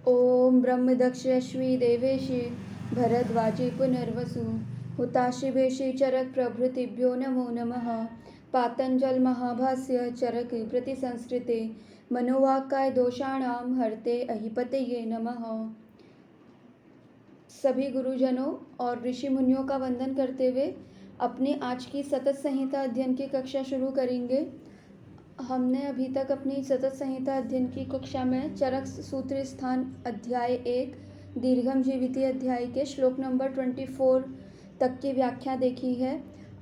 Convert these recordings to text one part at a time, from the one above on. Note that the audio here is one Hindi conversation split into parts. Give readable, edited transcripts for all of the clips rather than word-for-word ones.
ॐ ब्रह्मदक्षयश्वी देवेशि भरद्वाजे पुनर्वसु हुताशिवेशि चरक प्रभृतिभ्यो नमो नमः। पातंजल महाभाष्य चरक प्रतिसंस्कृते मनोवाक्काय दोषाणाम हरते अहिपतये नमः। सभी गुरुजनों और ऋषि मुनियों का वंदन करते हुए अपनी आज की सतत संहिता अध्ययन की कक्षा शुरू करेंगे। हमने अभी तक अपनी सतत संहिता अध्ययन की कक्षा में चरक सूत्र स्थान अध्याय 1 दीर्घम जीविती अध्याय के श्लोक नंबर 24 तक की व्याख्या देखी है।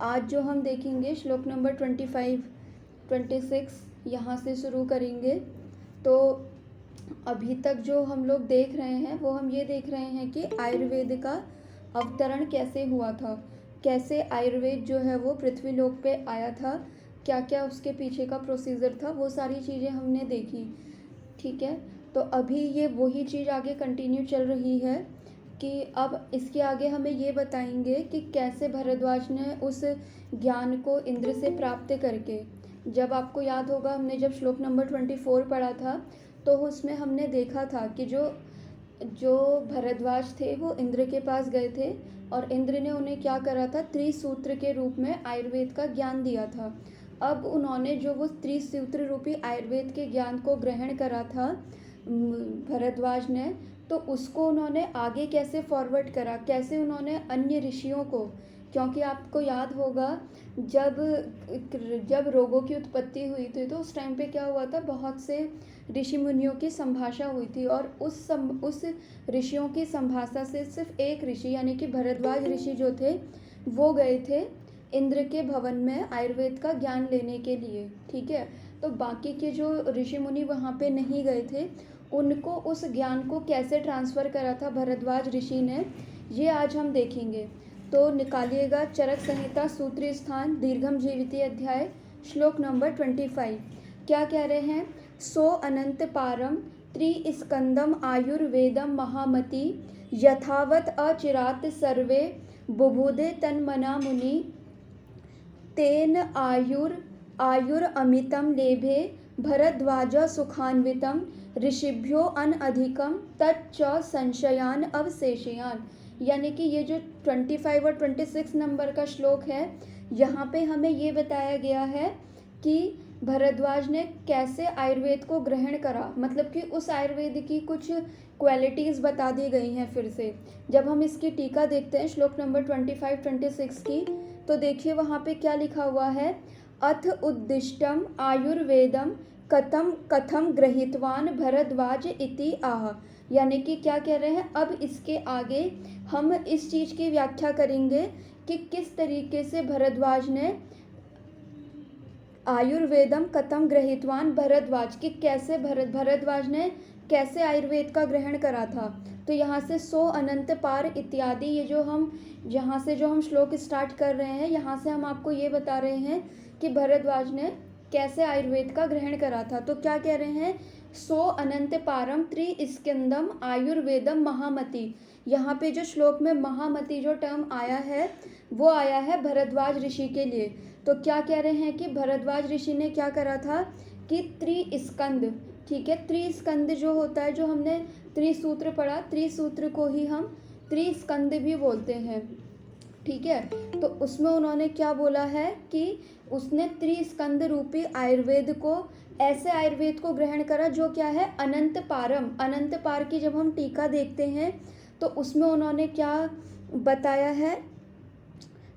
आज जो हम देखेंगे श्लोक नंबर 25, 26 यहाँ से शुरू करेंगे। तो अभी तक जो हम लोग देख रहे हैं वो हम ये देख रहे हैं कि आयुर्वेद का अवतरण कैसे हुआ था, कैसे आयुर्वेद जो है वो पृथ्वी लोक पे आया था, क्या क्या उसके पीछे का प्रोसीजर था, वो सारी चीज़ें हमने देखी। ठीक है, तो अभी ये वही चीज़ आगे कंटिन्यू चल रही है कि अब इसके आगे हमें ये बताएंगे कि कैसे भरद्वाज ने उस ज्ञान को इंद्र से प्राप्त करके, जब आपको याद होगा हमने जब श्लोक नंबर 24 पढ़ा था तो उसमें हमने देखा था कि जो भरद्वाज थे वो इंद्र के पास गए थे और इंद्र ने उन्हें क्या करा था, त्रिसूत्र के रूप में आयुर्वेद का ज्ञान दिया था। अब उन्होंने जो वो त्रिसूत्र रूपी आयुर्वेद के ज्ञान को ग्रहण करा था भरद्वाज ने, तो उसको उन्होंने आगे कैसे फॉरवर्ड करा, कैसे उन्होंने अन्य ऋषियों को, क्योंकि आपको याद होगा जब रोगों की उत्पत्ति हुई थी तो उस टाइम पे क्या हुआ था, बहुत से ऋषि मुनियों की संभाषा हुई थी और उस ऋषियों की संभाषा से सिर्फ एक ऋषि यानी कि भरद्वाज ऋषि जो थे वो गए थे इंद्र के भवन में आयुर्वेद का ज्ञान लेने के लिए। ठीक है, तो बाकी के जो ऋषि मुनि वहाँ पे नहीं गए थे उनको उस ज्ञान को कैसे ट्रांसफ़र करा था भरद्वाज ऋषि ने, ये आज हम देखेंगे। तो निकालिएगा चरक संहिता सूत्र स्थान दीर्घम जीविती अध्याय श्लोक नंबर 25। क्या कह रहे हैं, सो अनंत पारम त्रिस्कंदम आयुर्वेदम महामति यथावत अचिरात सर्वे बुबुधे तन्मना मुनि तेन आयुर अमितम लेभे भरद्वाज सुखान्वितम ऋषिभ्यो अनधिकम तच्च संशयान अवशेषयान। यानी कि ये जो 25 और 26 नंबर का श्लोक है, यहाँ पे हमें ये बताया गया है कि भरद्वाज ने कैसे आयुर्वेद को ग्रहण करा, मतलब कि उस आयुर्वेद की कुछ क्वालिटीज़ बता दी गई हैं फिर से। जब हम इसकी टीका देखते हैं श्लोक नंबर 25, 26 की, तो देखिए वहाँ पे क्या लिखा हुआ है, अथ उद्दिष्टम आयुर्वेदम कथम गृहीतवान भरद्वाज इति आह। यानी कि क्या कह रहे हैं, अब इसके आगे हम इस चीज़ की व्याख्या करेंगे कि किस तरीके से भरद्वाज ने आयुर्वेदम कथम गृहीतवान भरद्वाज, कि कैसे भरद्वाज ने कैसे आयुर्वेद का ग्रहण करा था। तो यहाँ से सो अनंत पार इत्यादि ये जो हम श्लोक स्टार्ट कर रहे हैं, यहाँ से हम आपको ये बता रहे हैं कि भरद्वाज ने कैसे आयुर्वेद का ग्रहण करा था। तो क्या कह रहे हैं, सो अनंत पारम त्रिस्कंदम आयुर्वेदम महामति। यहाँ पे जो श्लोक में महामति जो टर्म आया है वो आया है भरद्वाज ऋषि के लिए। तो क्या कह रहे हैं कि भरद्वाज ऋषि ने क्या करा था कि त्रिस्कंद, ठीक है, त्रिस्कंद जो होता है, जो हमने त्रिसूत्र पढ़ा, त्रिसूत्र को ही हम त्रिस्कंद भी बोलते हैं। ठीक है, तो उसमें उन्होंने क्या बोला है कि उसने त्रिस्कंद रूपी आयुर्वेद को, ऐसे आयुर्वेद को ग्रहण करा जो क्या है, अनंत पारम। अनंत पार की जब हम टीका देखते हैं तो उसमें उन्होंने क्या बताया है,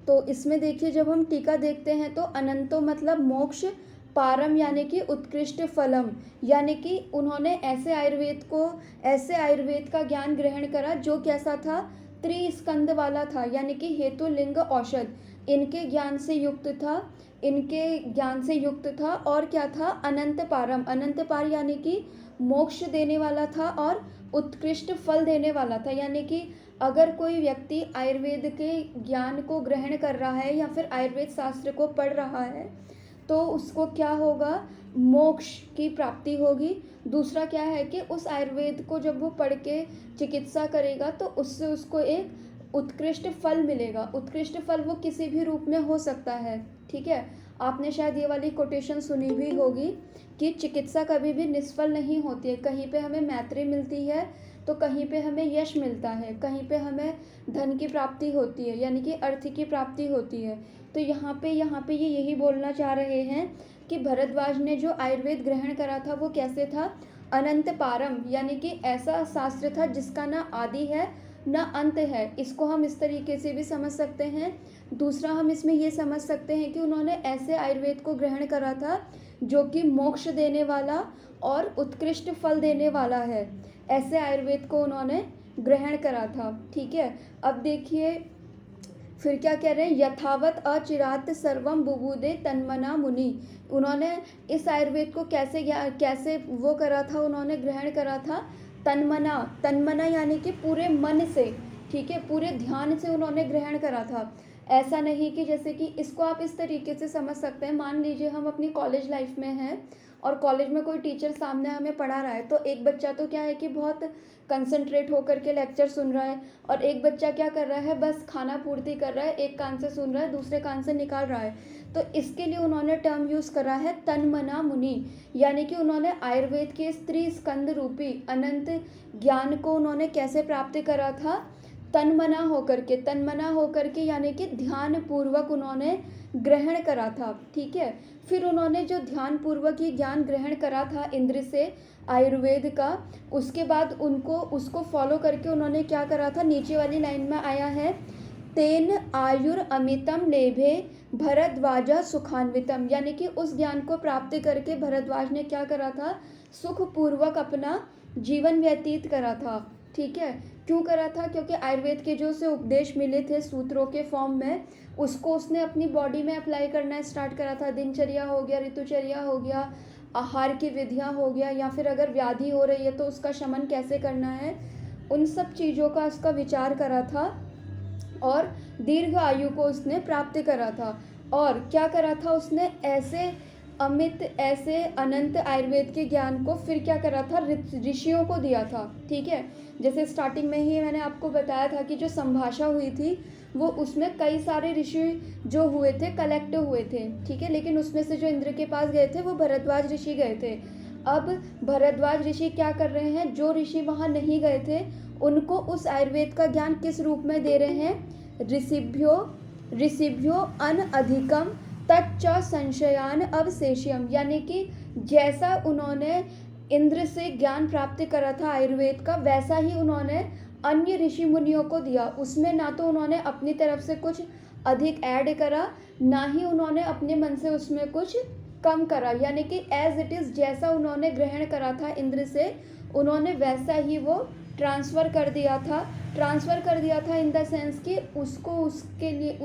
तो इसमें देखिए जब हम टीका देखते हैं तो अनंतो मतलब मोक्ष, पारम यानी कि उत्कृष्ट फलम, यानी कि उन्होंने ऐसे आयुर्वेद का ज्ञान ग्रहण करा जो कैसा था, त्रिस्कंद वाला था, यानी कि हेतु लिंग औषध इनके ज्ञान से युक्त था और क्या था, अनंत पारम, अनंत पार यानी कि मोक्ष देने वाला था और उत्कृष्ट फल देने वाला था। यानी कि अगर कोई व्यक्ति आयुर्वेद के ज्ञान को ग्रहण कर रहा है या फिर आयुर्वेद शास्त्र को पढ़ रहा है तो उसको क्या होगा, मोक्ष की प्राप्ति होगी। दूसरा क्या है कि उस आयुर्वेद को जब वो पढ़ के चिकित्सा करेगा तो उससे उसको एक उत्कृष्ट फल मिलेगा। उत्कृष्ट फल वो किसी भी रूप में हो सकता है। ठीक है, आपने शायद ये वाली कोटेशन सुनी भी होगी कि चिकित्सा कभी भी निष्फल नहीं होती है। कहीं पे हमें मैत्री मिलती है तो कहीं पे हमें यश मिलता है, कहीं पे हमें धन की प्राप्ति होती है, यानी कि अर्थ की प्राप्ति होती है। तो यहाँ पे ये यही बोलना चाह रहे हैं कि भरद्वाज ने जो आयुर्वेद ग्रहण करा था वो कैसे था, अनंत पारम, यानी कि ऐसा शास्त्र था जिसका ना आदि है ना अंत है। इसको हम इस तरीके से भी समझ सकते हैं। दूसरा हम इसमें ये समझ सकते हैं कि उन्होंने ऐसे आयुर्वेद को ग्रहण करा था जो कि मोक्ष देने वाला और उत्कृष्ट फल देने वाला है। ऐसे आयुर्वेद को उन्होंने ग्रहण करा था। ठीक है, अब देखिए फिर क्या कह रहे हैं, यथावत अचिरात सर्वम बुबुदे तन्मना मुनि। उन्होंने इस आयुर्वेद को कैसे वो करा था, उन्होंने ग्रहण करा था तन्मना। तन्मना यानी कि पूरे मन से, ठीक है, पूरे ध्यान से उन्होंने ग्रहण करा था। ऐसा नहीं कि जैसे कि इसको आप इस तरीके से समझ सकते हैं, मान लीजिए हम अपनी कॉलेज लाइफ में हैं और कॉलेज में कोई टीचर सामने हमें पढ़ा रहा है, तो एक बच्चा तो क्या है कि बहुत कंसंट्रेट होकर के लेक्चर सुन रहा है, और एक बच्चा क्या कर रहा है, बस खाना पूर्ति कर रहा है, एक कान से सुन रहा है दूसरे कान से निकाल रहा है। तो इसके लिए उन्होंने टर्म यूज़ करा है तन्मना मुनि, यानी कि उन्होंने आयुर्वेद के स्त्री स्कंद रूपी अनंत ज्ञान को उन्होंने कैसे प्राप्त करा था, तन्मना होकर के यानी कि ध्यान पूर्वक उन्होंने ग्रहण करा था। ठीक है, फिर उन्होंने जो ध्यान पूर्वक ये ज्ञान ग्रहण करा था इंद्र से आयुर्वेद का, उसके बाद उसको फॉलो करके उन्होंने क्या करा था, नीचे वाली लाइन में आया है, तेन आयुर अमितम लेभे भरद्वाजा सुखान्वितम, यानी कि उस ज्ञान को प्राप्त करके भरद्वाज ने क्या करा था, सुखपूर्वक अपना जीवन व्यतीत करा था। ठीक है, क्यों करा था, क्योंकि आयुर्वेद के जो उसे उपदेश मिले थे सूत्रों के फॉर्म में, उसको उसने अपनी बॉडी में अप्लाई करना स्टार्ट करा था। दिनचर्या हो गया, ऋतुचर्या हो गया, आहार की विधियाँ हो गया, या फिर अगर व्याधि हो रही है तो उसका शमन कैसे करना है, उन सब चीज़ों का उसका विचार करा था और दीर्घ आयु को उसने प्राप्त करा था। और क्या करा था उसने, ऐसे अमित ऐसे अनंत आयुर्वेद के ज्ञान को फिर क्या करा था, ऋषियों को दिया था। ठीक है, जैसे स्टार्टिंग में ही मैंने आपको बताया था कि जो संभाषा हुई थी वो उसमें कई सारे ऋषि जो हुए थे कलेक्ट हुए थे। ठीक है, लेकिन उसमें से जो इंद्र के पास गए थे वो भरद्वाज ऋषि गए थे। अब भरद्वाज ऋषि क्या कर रहे हैं, जो ऋषि वहाँ नहीं गए थे उनको उस आयुर्वेद का ज्ञान किस रूप में दे रहे हैं, ऋषिभ्यो अन अधिकम तच्च संशयान अवशेष्यम, यानी कि जैसा उन्होंने इंद्र से ज्ञान प्राप्त करा था आयुर्वेद का, वैसा ही उन्होंने अन्य ऋषि मुनियों को दिया। उसमें ना तो उन्होंने अपनी तरफ से कुछ अधिक ऐड करा, ना ही उन्होंने अपने मन से उसमें कुछ कम करा, यानी कि एज इट इज़ जैसा उन्होंने ग्रहण करा था इंद्र से, उन्होंने वैसा ही वो ट्रांसफ़र कर दिया था इन द सेंस कि उसको उसके लिए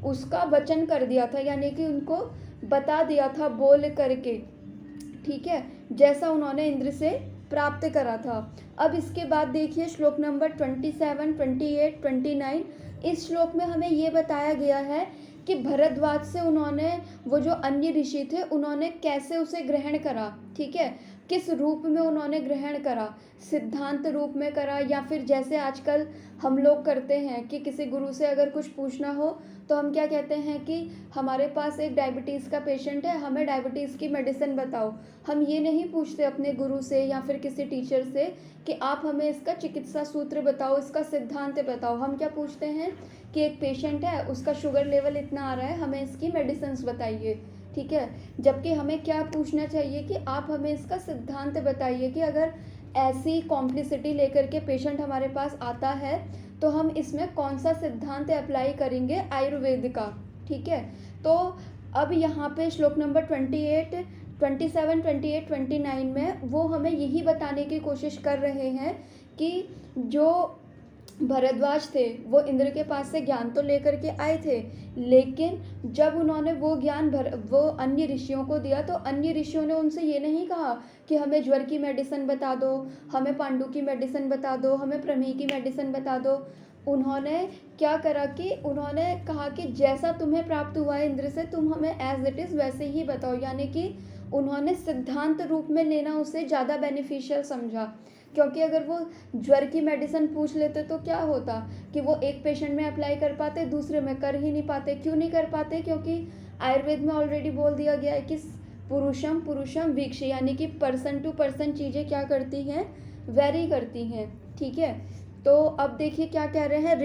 उसका वचन कर दिया था, यानी कि उनको बता दिया था बोल करके। ठीक है, जैसा उन्होंने इंद्र से प्राप्त करा था। अब इसके बाद देखिए श्लोक नंबर 27, 28, 29। इस श्लोक में हमें ये बताया गया है कि भरद्वाज से उन्होंने, वो जो अन्य ऋषि थे, उन्होंने कैसे उसे ग्रहण करा। ठीक है, किस रूप में उन्होंने ग्रहण करा, सिद्धांत रूप में करा, या फिर जैसे आजकल हम लोग करते हैं कि किसी गुरु से अगर कुछ पूछना हो तो हम क्या कहते हैं कि हमारे पास एक डायबिटीज़ का पेशेंट है, हमें डायबिटीज़ की मेडिसिन बताओ। हम ये नहीं पूछते अपने गुरु से या फिर किसी टीचर से कि आप हमें इसका चिकित्सा सूत्र बताओ, इसका सिद्धांत बताओ। हम क्या पूछते हैं कि एक पेशेंट है, उसका शुगर लेवल इतना आ रहा है, हमें इसकी मेडिसिन बताइए। ठीक है, जबकि हमें क्या पूछना चाहिए कि आप हमें इसका सिद्धांत बताइए कि अगर ऐसी कॉम्प्लिसिटी लेकर के पेशेंट हमारे पास आता है तो हम इसमें कौन सा सिद्धांत अप्लाई करेंगे आयुर्वेद का। ठीक है, तो अब यहाँ पे श्लोक नंबर 27, 28, 29 में वो हमें यही बताने की कोशिश कर रहे हैं कि जो भरद्वाज थे वो इंद्र के पास से ज्ञान तो लेकर के आए थे, लेकिन जब उन्होंने वो ज्ञान वो अन्य ऋषियों को दिया तो अन्य ऋषियों ने उनसे ये नहीं कहा कि हमें ज्वर की मेडिसिन बता दो, हमें पांडु की मेडिसिन बता दो, हमें प्रमेह की मेडिसिन बता दो। उन्होंने क्या करा कि उन्होंने कहा कि जैसा तुम्हें प्राप्त हुआ है इंद्र से, तुम हमें एज इट इज़ वैसे ही बताओ, यानी कि उन्होंने सिद्धांत रूप में लेना उसे ज़्यादा बेनिफिशियल समझा। क्योंकि अगर वो ज्वर की मेडिसिन पूछ लेते तो क्या होता कि वो एक पेशेंट में अप्लाई कर पाते, दूसरे में कर ही नहीं पाते। क्यों नहीं कर पाते, क्योंकि आयुर्वेद में ऑलरेडी बोल दिया गया है कि पुरुषम वीक्ष, यानी कि पर्सन टू पर्सन चीज़ें क्या करती हैं, वैरी करती हैं। ठीक है, तो अब देखिए क्या कह रहे हैं,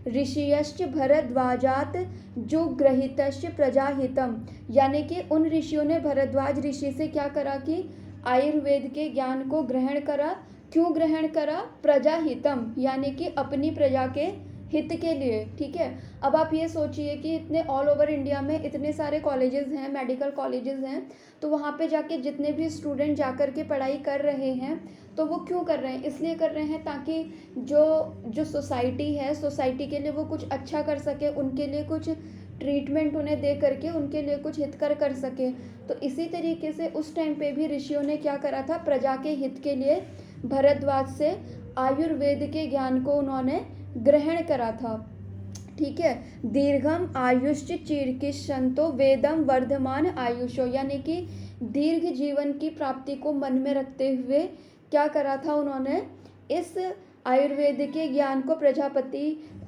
ऋषियश्च भरद्वाजात जुगृहीतश्च प्रजाहितम, यानी कि उन ऋषियों ने भरद्वाज ऋषि से क्या करा कि आयुर्वेद के ज्ञान को ग्रहण करा। क्यों ग्रहण करा? प्रजाहितम, यानी कि अपनी प्रजा के हित के लिए। ठीक है, अब आप ये सोचिए कि इतने ऑल ओवर इंडिया में इतने सारे कॉलेजेस हैं, मेडिकल कॉलेजेस हैं, तो वहाँ पे जाके जितने भी स्टूडेंट जाकर के पढ़ाई कर रहे हैं, तो वो क्यों कर रहे हैं? इसलिए कर रहे हैं ताकि जो सोसाइटी है, सोसाइटी के लिए वो कुछ अच्छा कर सके, उनके लिए कुछ ट्रीटमेंट उन्हें दे करके उनके लिए कुछ हितकर कर सके। तो इसी तरीके से उस टाइम पे भी ऋषियों ने क्या करा था, प्रजा के हित के लिए भरद्वाज से आयुर्वेद के ज्ञान को उन्होंने ग्रहण करा था। ठीक है, दीर्घम आयुष्च चिरकिशंतो वेदम वर्धमान आयुषो, यानी कि दीर्घ जीवन की प्राप्ति को मन में रखते हुए क्या करा था उन्होंने, इस आयुर्वेद के ज्ञान को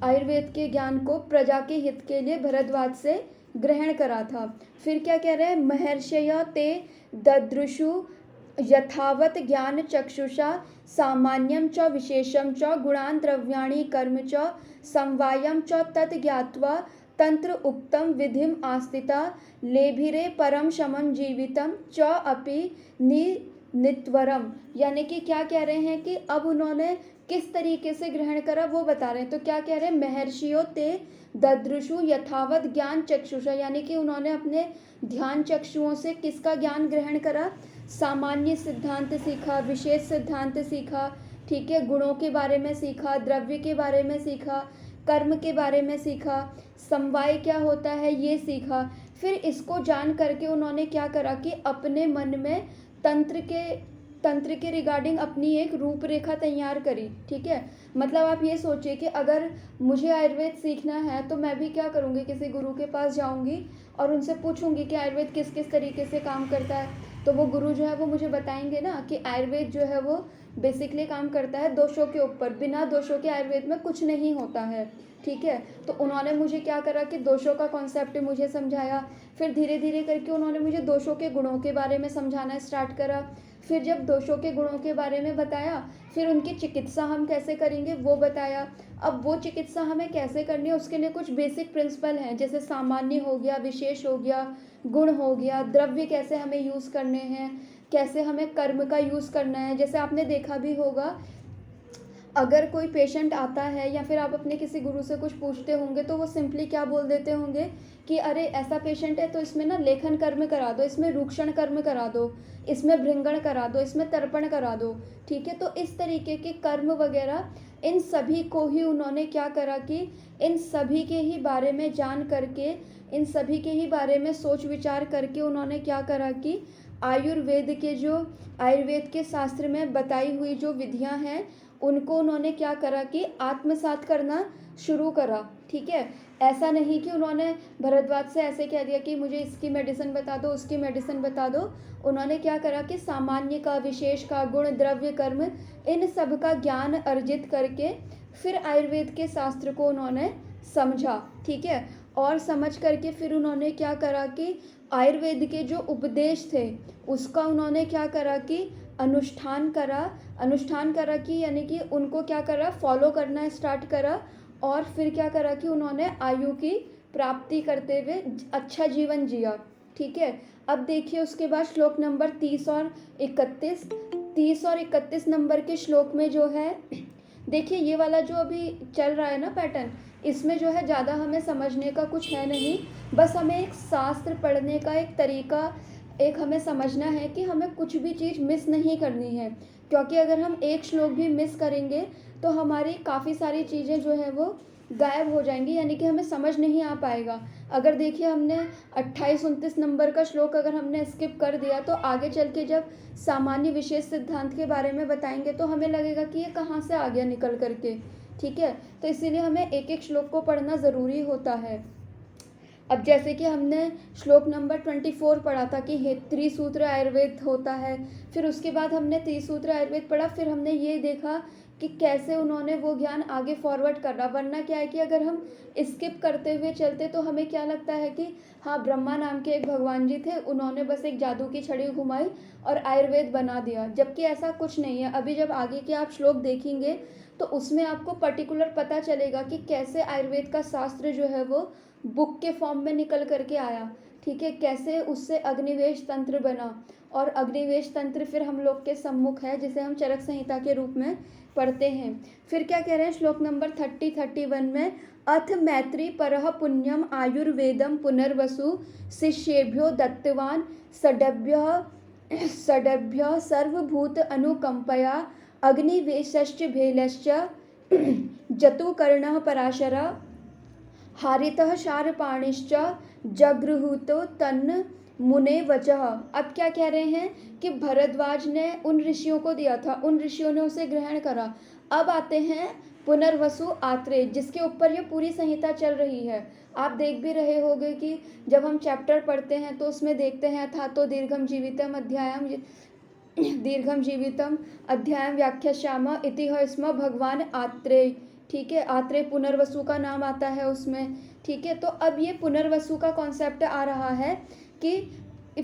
आयुर्वेद के ज्ञान को प्रजा के हित के लिए भरद्वाज से ग्रहण करा था। फिर क्या कह रहे हैं, महर्षय ते ददृशु यथावत ज्ञान चक्षुषा सामान्यम च विशेषम च गुणान द्रव्याणि कर्म च समवायम च तत् ज्ञात्वा तंत्र उक्तम विधिम आस्थिता लेभिरे परम शमम जीवितम च अपि नित्वरम, यानी कि क्या कह रहे हैं कि अब उन्होंने किस तरीके से ग्रहण करा वो बता रहे हैं। तो क्या कह रहे हैं, महर्षियों ते ददृशु यथावत ज्ञान चक्षुषा, यानी कि उन्होंने अपने ध्यान चक्षुओं से किसका ज्ञान ग्रहण करा, सामान्य सिद्धांत सीखा, विशेष सिद्धांत सीखा। ठीक है, गुणों के बारे में सीखा, द्रव्य के बारे में सीखा, कर्म के बारे में सीखा, समवाय क्या होता है ये सीखा। फिर इसको जान करके उन्होंने क्या करा कि अपने मन में तंत्र के रिगार्डिंग अपनी एक रूपरेखा तैयार करी। ठीक है, मतलब आप ये सोचिए कि अगर मुझे आयुर्वेद सीखना है तो मैं भी क्या करूँगी, किसी गुरु के पास जाऊँगी और उनसे पूछूंगी कि आयुर्वेद किस किस तरीके से काम करता है। तो वो गुरु जो है वो मुझे बताएंगे ना कि आयुर्वेद जो है वो बेसिकली काम करता है दोषों के ऊपर, बिना दोषों के आयुर्वेद में कुछ नहीं होता है। ठीक है, तो उन्होंने मुझे क्या करा कि दोषों का कॉन्सेप्ट मुझे समझाया। फिर धीरे धीरे करके उन्होंने मुझे दोषों के गुणों के बारे में समझाना स्टार्ट करा। फिर जब दोषों के गुणों के बारे में बताया, फिर उनकी चिकित्सा हम कैसे करेंगे वो बताया। अब वो चिकित्सा हमें कैसे करनी है उसके लिए कुछ बेसिक प्रिंसिपल हैं, जैसे सामान्य हो गया, विशेष हो गया, गुण हो गया, द्रव्य कैसे हमें यूज़ करने हैं, कैसे हमें कर्म का यूज़ करना है। जैसे आपने देखा भी होगा, अगर कोई पेशेंट आता है या फिर आप अपने किसी गुरु से कुछ पूछते होंगे तो वो सिंपली क्या बोल देते होंगे कि अरे ऐसा पेशेंट है तो इसमें ना लेखन कर्म करा दो, इसमें रूक्षण कर्म करा दो, इसमें भृंगण करा दो, इसमें तर्पण करा दो। ठीक है, तो इस तरीके के कर्म वगैरह इन सभी को ही उन्होंने क्या करा कि इन सभी के ही बारे में जान करके, इन सभी के ही बारे में सोच विचार करके उन्होंने क्या करा कि आयुर्वेद के शास्त्र में बताई हुई जो विधियां हैं उनको उन्होंने क्या करा कि आत्मसात करना शुरू करा। ठीक है, ऐसा नहीं कि उन्होंने भरद्वाज से ऐसे कह दिया कि मुझे इसकी मेडिसिन बता दो, उसकी मेडिसिन बता दो। उन्होंने क्या करा कि सामान्य का, विशेष का, गुण, द्रव्य, कर्म, इन सब का ज्ञान अर्जित करके फिर आयुर्वेद के शास्त्र को उन्होंने समझा। ठीक है, और समझ करके फिर उन्होंने क्या करा कि आयुर्वेद के जो उपदेश थे उसका उन्होंने क्या करा कि अनुष्ठान करा कि यानी कि उनको क्या करा, फॉलो करना स्टार्ट करा। और फिर क्या करा कि उन्होंने आयु की प्राप्ति करते हुए अच्छा जीवन जिया। ठीक है, अब देखिए उसके बाद श्लोक नंबर 30 और 31 नंबर के श्लोक में जो है, देखिए ये वाला जो अभी चल रहा है ना पैटर्न, इसमें जो है ज़्यादा हमें समझने का कुछ है नहीं, बस हमें एक शास्त्र पढ़ने का एक तरीका, एक हमें समझना है कि हमें कुछ भी चीज़ मिस नहीं करनी है, क्योंकि अगर हम एक श्लोक भी मिस करेंगे तो हमारी काफ़ी सारी चीज़ें जो है वो गायब हो जाएंगी, यानी कि हमें समझ नहीं आ पाएगा। अगर देखिए हमने 28-29 नंबर का श्लोक अगर हमने स्किप कर दिया तो आगे चल के जब सामान्य विशेष सिद्धांत के बारे में बताएंगे तो हमें लगेगा कि ये कहाँ से आ गया निकल करके। ठीक है, तो इसीलिए हमें एक एक श्लोक को पढ़ना ज़रूरी होता है। अब जैसे कि हमने श्लोक नंबर 24 पढ़ा था कि त्रिसूत्र आयुर्वेद होता है, फिर उसके बाद हमने त्रिसूत्र आयुर्वेद पढ़ा, फिर हमने ये देखा कि कैसे उन्होंने वो ज्ञान आगे फॉरवर्ड करना। वरना क्या है कि अगर हम स्किप करते हुए चलते तो हमें क्या लगता है कि हाँ, ब्रह्मा नाम के एक भगवान जी थे, उन्होंने बस एक जादू की छड़ी घुमाई और आयुर्वेद बना दिया, जबकि ऐसा कुछ नहीं है। अभी जब आगे के आप श्लोक देखेंगे तो उसमें आपको पर्टिकुलर पता चलेगा कि कैसे आयुर्वेद का शास्त्र जो है वो बुक के फॉर्म में निकल करके आया, ठीक है, कैसे उससे अग्निवेश तंत्र बना, और अग्निवेश तंत्र फिर हम लोग के सम्मुख है, जिसे हम चरक संहिता के रूप में पढ़ते हैं। फिर क्या कह रहे हैं श्लोक नंबर 31 में, अथ मैत्री परह पुण्यम आयुर्वेदम पुनर्वसु शिष्येभ्यो दत्तवान सडभ्य सर्वभूत अनुकंपया अग्निवेशश्च भेलश्च जतुकर्णः पराशरा हारितः शारपाणिश्च जगृहूतो तन्न मुने वचः। अब क्या कह रहे हैं कि भरद्वाज ने उन ऋषियों को दिया था, उन ऋषियों ने उसे ग्रहण करा। अब आते हैं पुनर्वसु आत्रेय, जिसके ऊपर ये पूरी संहिता चल रही है। आप देख भी रहे होंगे कि जब हम चैप्टर पढ़ते हैं तो उसमें देखते हैं था तो दीर्घम जीवितम अध्यायम व्याख्याश्याम इति है स्म भगवान आत्रेय, ठीक है, आत्रेय पुनर्वसु का नाम आता है उसमें, ठीक है। तो अब ये पुनर्वसु का कॉन्सेप्ट आ रहा है कि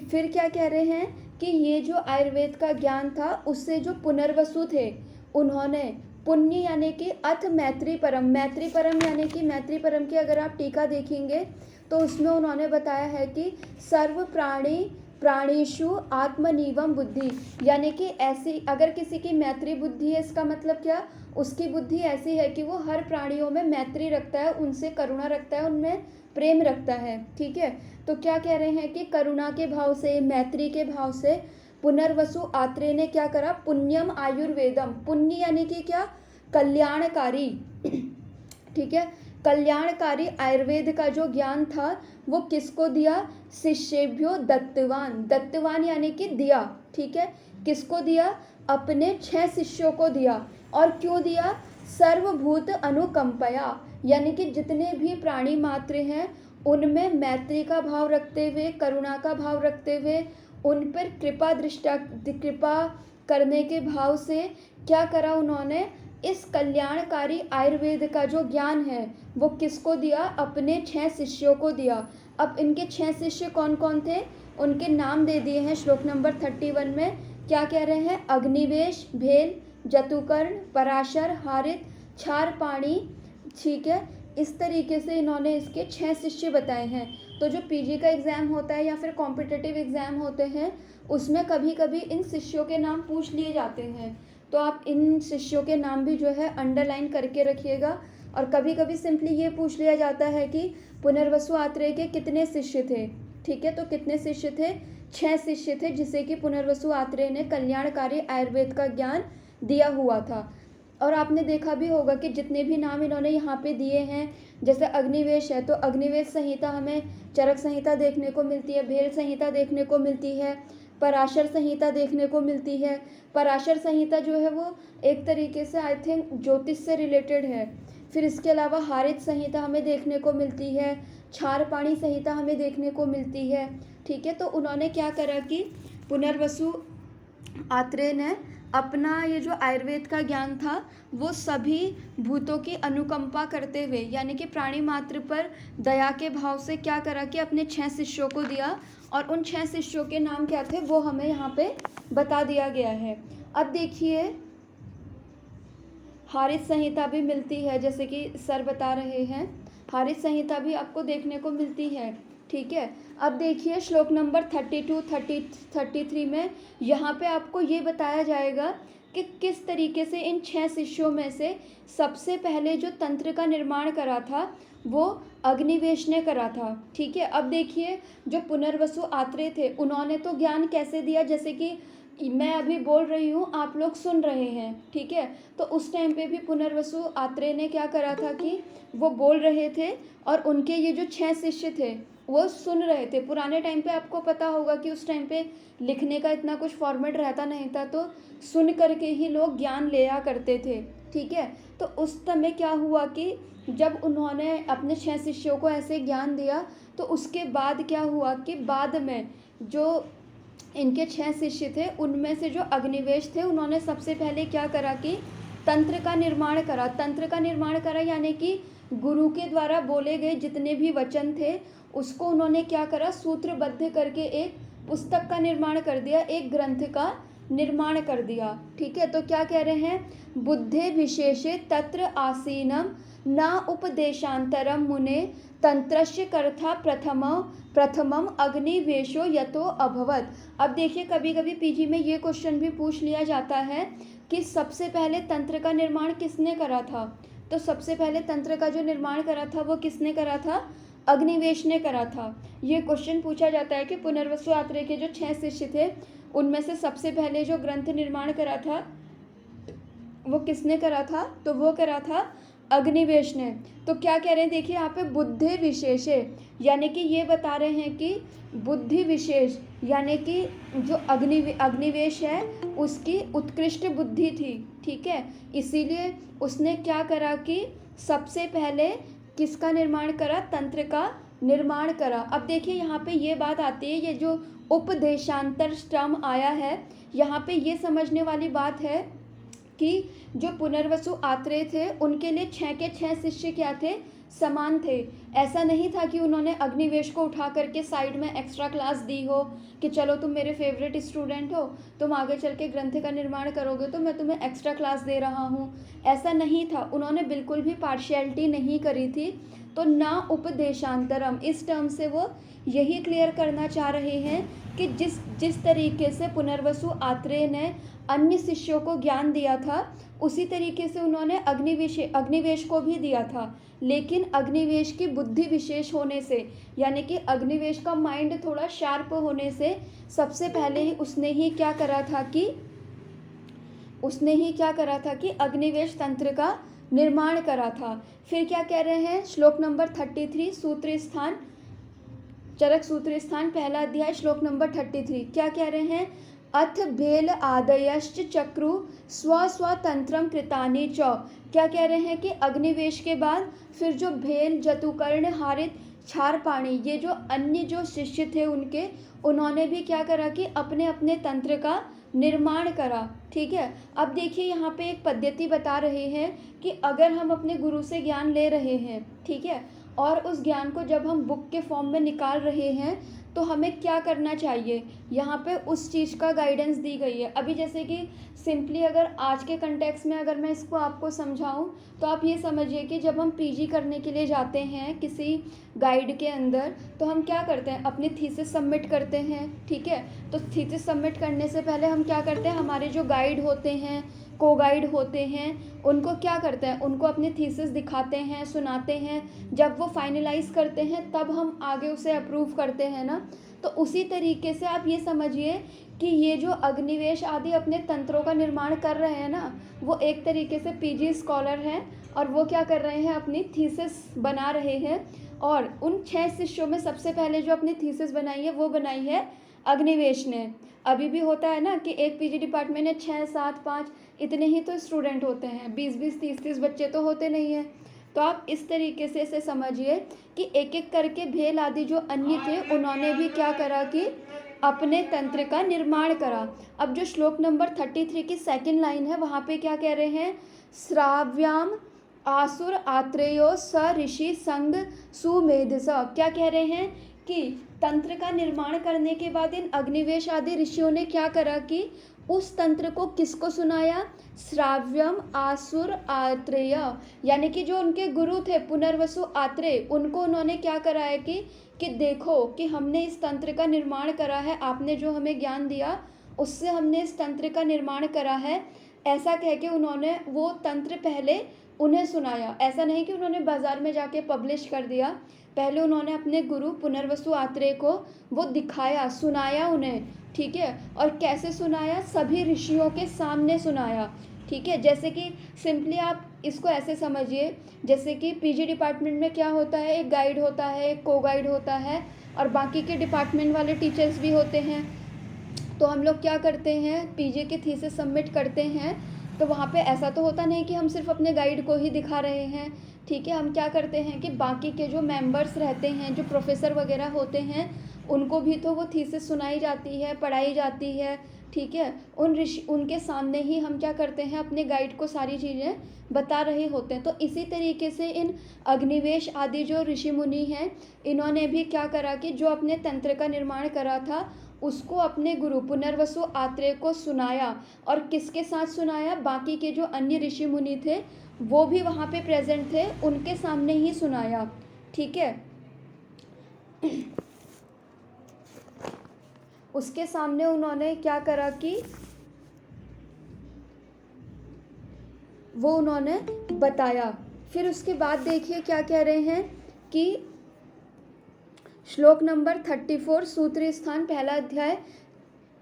फिर क्या कह रहे हैं कि ये जो आयुर्वेद का ज्ञान था उससे जो पुनर्वसु थे उन्होंने पुण्य यानी कि अथ मैत्री परम यानी कि मैत्री परम की अगर आप टीका देखेंगे तो उसमें उन्होंने बताया है कि सर्व प्राणीषु आत्मनिवम बुद्धि, यानी कि ऐसी अगर किसी की मैत्री बुद्धि है, इसका मतलब क्या, उसकी बुद्धि ऐसी है कि वो हर प्राणियों में मैत्री रखता है, उनसे करुणा रखता है, उनमें प्रेम रखता है, ठीक है। तो क्या कह रहे हैं कि करुणा के भाव से, मैत्री के भाव से पुनर्वसु आत्रेय ने क्या करा, पुण्यम आयुर्वेदम, पुण्य यानी कि क्या, कल्याणकारी, ठीक है, कल्याणकारी आयुर्वेद का जो ज्ञान था वो किसको दिया, शिष्येभ्यो दत्तवान यानी कि दिया, ठीक है, किसको दिया, अपने 6 शिष्यों को दिया। और क्यों दिया, सर्वभूत अनुकंपया, यानी कि जितने भी प्राणी मात्र हैं उनमें मैत्री का भाव रखते हुए, करुणा का भाव रखते हुए, उन पर कृपा करने के भाव से क्या करा उन्होंने, इस कल्याणकारी आयुर्वेद का जो ज्ञान है वो किसको दिया, अपने 6 शिष्यों को दिया। अब इनके 6 शिष्य कौन कौन थे, उनके नाम दे दिए हैं श्लोक नंबर 31 में। क्या कह रहे हैं, अग्निवेश, भेल, जतुकर्ण, पराशर, हारित, क्षारपाणी, ठीक है। इस तरीके से इन्होंने इसके 6 शिष्य बताए हैं। तो जो पीजी का एग्ज़ाम होता है या फिर कॉम्पिटिटिव एग्ज़ाम होते हैं उसमें कभी कभी इन शिष्यों के नाम पूछ लिए जाते हैं, तो आप इन शिष्यों के नाम भी जो है अंडरलाइन करके रखिएगा। और कभी कभी सिंपली ये पूछ लिया जाता है कि पुनर्वसु आत्रेय के कितने शिष्य थे, ठीक है, तो कितने शिष्य थे, 6 शिष्य थे जिसे कि पुनर्वसु आत्रेय ने कल्याणकारी आयुर्वेद का ज्ञान दिया हुआ था। और आपने देखा भी होगा कि जितने भी नाम इन्होंने यहाँ पे दिए हैं, जैसे अग्निवेश है तो अग्निवेश संहिता हमें चरक संहिता देखने को मिलती है, भेल संहिता देखने को मिलती है, पराशर संहिता देखने को मिलती है। पराशर संहिता जो है वो एक तरीके से आई थिंक ज्योतिष से रिलेटेड है। फिर इसके अलावा हारित संहिता हमें देखने को मिलती है, क्षारपाणी संहिता हमें देखने को मिलती है, ठीक है। तो उन्होंने क्या करा कि पुनर्वसु आत्रेय ने अपना ये जो आयुर्वेद का ज्ञान था वो सभी भूतों की अनुकंपा करते हुए, यानी कि प्राणी मात्र पर दया के भाव से क्या करा कि अपने 6 शिष्यों को दिया। और उन 6 शिष्यों के नाम क्या थे वो हमें यहाँ पे बता दिया गया है। अब देखिए हारित संहिता भी मिलती है, जैसे कि सर बता रहे हैं, हारित संहिता भी आपको देखने को मिलती है, ठीक है। अब देखिए श्लोक नंबर 32, 33 में यहाँ पे आपको ये बताया जाएगा कि किस तरीके से इन 6 शिष्यों में से सबसे पहले जो तंत्र का निर्माण करा था वो अग्निवेश ने करा था, ठीक है। अब देखिए जो पुनर्वसु आत्रेय थे उन्होंने तो ज्ञान कैसे दिया, जैसे कि मैं अभी बोल रही हूँ आप लोग सुन रहे हैं, ठीक है। तो उस टाइम पे भी पुनर्वसु आत्रेय ने क्या करा था कि वो बोल रहे थे और उनके ये जो 6 शिष्य थे वो सुन रहे थे। पुराने टाइम पे आपको पता होगा कि उस टाइम पे लिखने का इतना कुछ फॉर्मेट रहता नहीं था, तो सुन करके ही लोग ज्ञान लिया करते थे, ठीक है। तो उस समय क्या हुआ कि जब उन्होंने अपने 6 शिष्यों को ऐसे ज्ञान दिया, तो उसके बाद क्या हुआ कि बाद में जो इनके 6 शिष्य थे, उनमें से जो अग्निवेश थे, उन्होंने सबसे पहले क्या करा कि तंत्र का निर्माण करा। तंत्र का निर्माण करा यानी कि गुरु के द्वारा बोले गए जितने भी वचन थे, उसको उन्होंने क्या करा, सूत्रबद्ध करके एक पुस्तक का निर्माण कर दिया, एक ग्रंथ का निर्माण कर दिया। ठीक है, तो क्या कह रहे हैं, बुद्धे विशेषे तत्र आसीनम न उपदेशांतरम मुने तंत्रस्य कर्ता प्रथमम अग्निवेशो यतो अभवत। अब देखिए, कभी कभी पीजी में ये क्वेश्चन भी पूछ लिया जाता है कि सबसे पहले तंत्र का निर्माण किसने करा था। तो सबसे पहले तंत्र का जो निर्माण करा था वो किसने करा था, अग्निवेश ने करा था। ये क्वेश्चन पूछा जाता है कि पुनर्वसु आत्रेय के जो 6 शिष्य थे, उनमें से सबसे पहले जो ग्रंथ निर्माण करा था वो किसने करा था, तो वो करा था अग्निवेश ने। तो क्या कह रहे हैं, देखिए यहाँ पे बुद्धि विशेषे, यानी कि ये बता रहे हैं कि बुद्धि विशेष यानी कि जो अग्निवेश है उसकी उत्कृष्ट बुद्धि थी। ठीक है, इसीलिए उसने क्या करा कि सबसे पहले किसका निर्माण करा, तंत्र का निर्माण करा। अब देखिए यहाँ पे ये बात आती है, ये जो उपदेशांतर टर्म आया है, यहाँ पे ये समझने वाली बात है कि जो पुनर्वसु आत्रेय थे उनके लिए 6 के 6 शिष्य क्या थे, समान थे। ऐसा नहीं था कि उन्होंने अग्निवेश को उठा करके साइड में एक्स्ट्रा क्लास दी हो कि चलो तुम मेरे फेवरेट स्टूडेंट हो, तुम आगे चल के ग्रंथ का निर्माण करोगे तो मैं तुम्हें एक्स्ट्रा क्लास दे रहा हूँ। ऐसा नहीं था, उन्होंने बिल्कुल भी पार्शियलिटी नहीं करी थी। तो ना उपदेशांतरम, इस टर्म से वो यही क्लियर करना चाह रहे हैं कि जिस तरीके से पुनर्वसु आत्रेय ने अन्य शिष्यों को ज्ञान दिया था, उसी तरीके से उन्होंने अग्निवेश को भी दिया था। लेकिन अग्निवेश की बुद्धि विशेष होने से, यानी कि अग्निवेश का माइंड थोड़ा शार्प होने से, सबसे पहले ही उसने ही क्या करा था कि अग्निवेश तंत्र का निर्माण करा था। फिर क्या कह रहे हैं, श्लोक नंबर 33 सूत्र स्थान, चरक सूत्र स्थान, पहला अध्याय, श्लोक नंबर 33। क्या कह रहे हैं, अथ भेल आदयश्च चक्रु स्वतंत्रम कृतानि च। क्या कह रहे हैं कि अग्निवेश के बाद फिर जो भेल, जतुकर्ण, हारित, क्षारपाणी, ये जो अन्य जो शिष्य थे उनके, उन्होंने भी क्या करा कि अपने अपने तंत्र का निर्माण करा। ठीक है, अब देखिए यहाँ पे एक पद्धति बता रहे हैं कि अगर हम अपने गुरु से ज्ञान ले रहे हैं, ठीक है, और उस ज्ञान को जब हम बुक के फॉर्म में निकाल रहे हैं तो हमें क्या करना चाहिए, यहाँ पे उस चीज़ का गाइडेंस दी गई है। अभी जैसे कि सिंपली अगर आज के कंटेक्स्ट में अगर मैं इसको आपको समझाऊं तो आप ये समझिए कि जब हम पीजी करने के लिए जाते हैं किसी गाइड के अंदर, तो हम क्या करते हैं, अपनी थीसिस सबमिट करते हैं। ठीक है, तो थीसिस सबमिट करने से पहले हम क्या करते हैं, हमारे जो गाइड होते हैं, को गाइड होते हैं, उनको क्या करते हैं, उनको अपनी थीसिस दिखाते हैं, सुनाते हैं। जब वो फाइनलाइज करते हैं तब हम आगे उसे अप्रूव करते हैं ना। तो उसी तरीके से आप ये समझिए कि ये जो अग्निवेश आदि अपने तंत्रों का निर्माण कर रहे हैं ना, वो एक तरीके से पीजी स्कॉलर हैं और वो क्या कर रहे हैं, अपनी थीसिस बना रहे हैं। और उन 6 शिष्यों में सबसे पहले जो अपनी थीसिस बनाई है वो बनाई है अग्निवेश ने। अभी भी होता है ना कि एक पीजी डिपार्टमेंट में 6, 7, 5 इतने ही तो स्टूडेंट होते हैं, 20-20, 30-30 बच्चे तो होते नहीं हैं। तो आप इस तरीके से इसे समझिए कि एक एक करके भेल आदि जो अन्य थे उन्होंने भी क्या करा कि अपने तंत्र का निर्माण करा। अब जो श्लोक नंबर 33 की सेकंड लाइन है, वहाँ पे क्या कह रहे हैं, श्राव्याम आसुर आत्रेयो स ऋषि संग सुमेधस। क्या कह रहे हैं कि तंत्र का निर्माण करने के बाद इन अग्निवेश आदि ऋषियों ने क्या करा कि उस तंत्र को किसको सुनाया, श्राव्यम आसुर आत्रेय, यानी कि जो उनके गुरु थे पुनर्वसु आत्रेय, उनको उन्होंने क्या कराया कि देखो कि हमने इस तंत्र का निर्माण करा है, आपने जो हमें ज्ञान दिया उससे हमने इस तंत्र का निर्माण करा है। ऐसा कह के उन्होंने वो तंत्र पहले उन्हें सुनाया। ऐसा नहीं कि उन्होंने बाज़ार में जाके पब्लिश कर दिया, पहले उन्होंने अपने गुरु पुनर्वसु आत्रेय को वो दिखाया, सुनाया उन्हें। ठीक है, और कैसे सुनाया, सभी ऋषियों के सामने सुनाया। ठीक है, जैसे कि सिंपली आप इसको ऐसे समझिए, जैसे कि पीजी डिपार्टमेंट में क्या होता है, एक गाइड होता है, एक को गाइड होता है और बाकी के डिपार्टमेंट वाले टीचर्स भी होते हैं। तो हम लोग क्या करते हैं, पीजी की थीसिस सबमिट करते हैं तो वहाँ पे ऐसा तो होता नहीं कि हम सिर्फ अपने गाइड को ही दिखा रहे हैं, ठीक है। हम क्या करते हैं कि बाकी के जो मेंबर्स रहते हैं, जो प्रोफेसर वगैरह होते हैं, उनको भी तो वो थीसिस सुनाई जाती है, पढ़ाई जाती है, ठीक है। उनके सामने ही हम क्या करते हैं, अपने गाइड को सारी चीज़ें बता रहे होते हैं। तो इसी तरीके से इन अग्निवेश आदि जो ऋषि मुनि हैं, इन्होंने भी क्या करा कि जो अपने तंत्र का निर्माण करा था उसको अपने गुरु पुनर्वसु आत्रेय को सुनाया। और किसके साथ सुनाया, बाकी के जो अन्य ऋषि मुनि थे वो भी वहाँ पे प्रेजेंट थे, उनके सामने ही सुनाया, ठीक है। उसके सामने उन्होंने क्या करा कि वो उन्होंने बताया। फिर उसके बाद देखिए क्या कह रहे हैं कि श्लोक नंबर 34 सूत्र स्थान पहला अध्याय,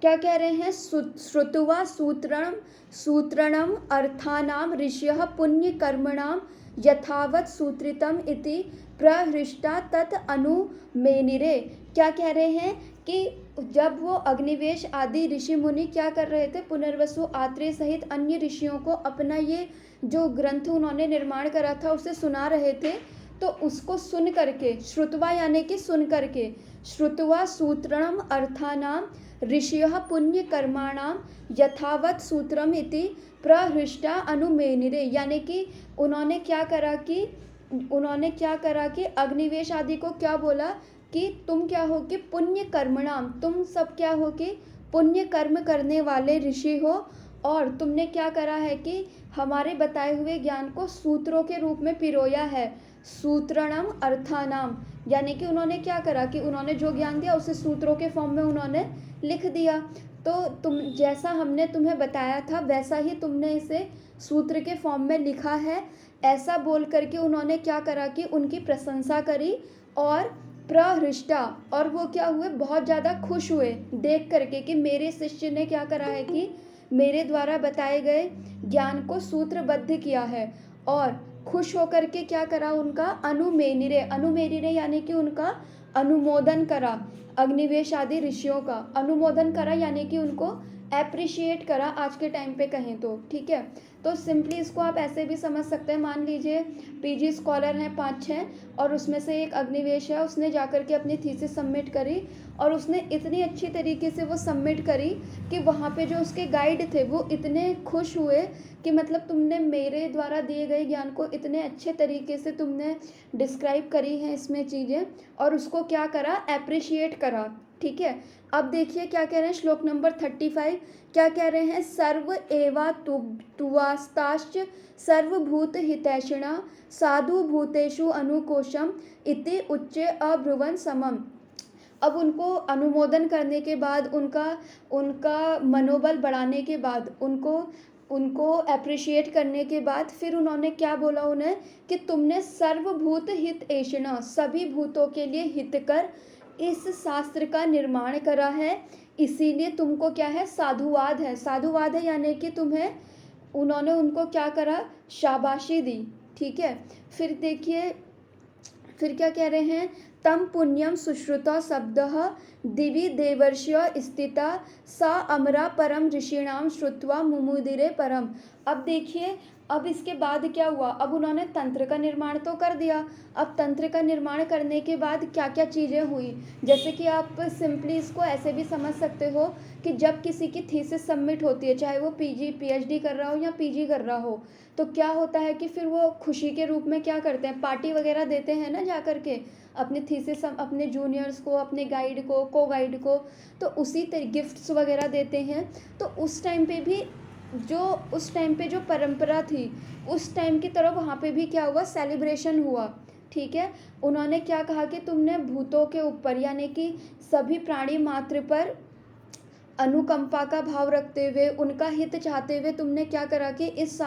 क्या कह रहे हैं, श्रुत्वा सूत्रणम अर्थानाम ऋषयः पुण्य कर्मणाम यथावत सूत्रितम इति प्रहृष्टा तत् अनुमेनिरे। क्या कह रहे हैं कि जब वो अग्निवेश आदि ऋषि मुनि क्या कर रहे थे, पुनर्वसु आत्रेय सहित अन्य ऋषियों को अपना ये जो ग्रंथ उन्होंने निर्माण करा था उसे सुना रहे थे, तो उसको सुन करके, श्रुत्वा यानी कि सुन करके, श्रुत्वा सूत्रणम अर्थानाम ऋषयः पुण्य कर्माणाम यथावत सूत्रम इति प्रहृष्टा अनुमेनिरे। यानी कि उन्होंने क्या करा कि अग्निवेश आदि को क्या बोला कि तुम क्या हो कि पुण्य कर्मणाम, तुम सब क्या हो कि पुण्य कर्म करने वाले ऋषि हो, और तुमने क्या करा है कि हमारे बताए हुए ज्ञान को सूत्रों के रूप में पिरोया है। सूत्रणम अर्थानाम, यानी कि उन्होंने क्या करा कि उन्होंने जो ज्ञान दिया उसे सूत्रों के फॉर्म में उन्होंने लिख दिया। तो तुम जैसा हमने तुम्हें बताया था वैसा ही तुमने इसे सूत्र के फॉर्म में लिखा है, ऐसा बोल करके उन्होंने क्या करा कि उनकी प्रशंसा करी और प्रहृष्टा, और वो क्या हुए, बहुत ज़्यादा खुश हुए देख करके कि मेरे शिष्य ने क्या करा है कि मेरे द्वारा बताए गए ज्ञान को सूत्रबद्ध किया है। और खुश होकर के क्या करा, उनका अनुमेनिरे यानी कि उनका अनुमोदन करा, अग्निवेश आदि ऋषियों का अनुमोदन करा, यानी कि उनको एप्रिशिएट करा आज के टाइम पे कहें तो, ठीक है। तो सिंपली इसको आप ऐसे भी समझ सकते हैं, मान लीजिए पीजी स्कॉलर हैं 5-6 और उसमें से एक अग्निवेश है, उसने जाकर के अपनी थीसिस सबमिट करी और उसने इतनी अच्छी तरीके से वो सबमिट करी कि वहाँ पे जो उसके गाइड थे वो इतने खुश हुए कि मतलब तुमने मेरे द्वारा दिए गए ज्ञान को इतने अच्छे तरीके से तुमने डिस्क्राइब करी हैं इसमें चीज़ें, और उसको क्या करा, एप्रिशिएट करा, ठीक है। अब देखिए क्या कह रहे हैं, श्लोक नंबर 35 क्या कह रहे हैं, सर्व एवा तुवास्ताश्च सर्वभूत हितैषिणा साधु भूतेषु अनुकोशम इति उच्चे अब्रुवन समम। अब उनको अनुमोदन करने के बाद, उनका मनोबल बढ़ाने के बाद, उनको अप्रिशिएट करने के बाद फिर उन्होंने क्या बोला उन्हें कि तुमने सर्वभूत हित ऐषिणा, सभी भूतों के लिए हितकर इस शास्त्र का निर्माण करा है, इसीलिए तुमको क्या है, साधुवाद है यानी कि तुम्हें, उन्होंने उनको क्या करा, शाबाशी दी, ठीक है। फिर देखिए फिर क्या कह रहे हैं, तम पुण्यम सुश्रुता शब्दः दिवि देवर्ष्य स्थिता सा अमरा परम ऋषिणाम श्रुत्वा मुमुदिरे परम। अब देखिए, अब इसके बाद क्या हुआ, अब उन्होंने तंत्र का निर्माण तो कर दिया। अब तंत्र का निर्माण करने के बाद क्या क्या चीज़ें हुई, जैसे कि आप सिंपली इसको ऐसे भी समझ सकते हो कि जब किसी की थीसिस सबमिट होती है, चाहे वो पीजी पीएचडी कर रहा हो या पीजी कर रहा हो, तो क्या होता है कि फिर वो खुशी के रूप में क्या करते हैं, पार्टी वगैरह देते हैं ना, जा करके अपने थीसिस, अपने जूनियर्स को, अपने गाइड को, को गाइड को, तो उसी तरह गिफ्ट्स वगैरह देते हैं। तो उस टाइम पे जो परंपरा थी, उस टाइम की तरह वहाँ पे भी क्या हुआ, सेलिब्रेशन हुआ, ठीक है। उन्होंने क्या कहा कि तुमने भूतों के ऊपर यानी कि सभी प्राणी मात्र पर अनुकंपा का भाव रखते हुए, उनका हित चाहते हुए तुमने क्या करा कि इस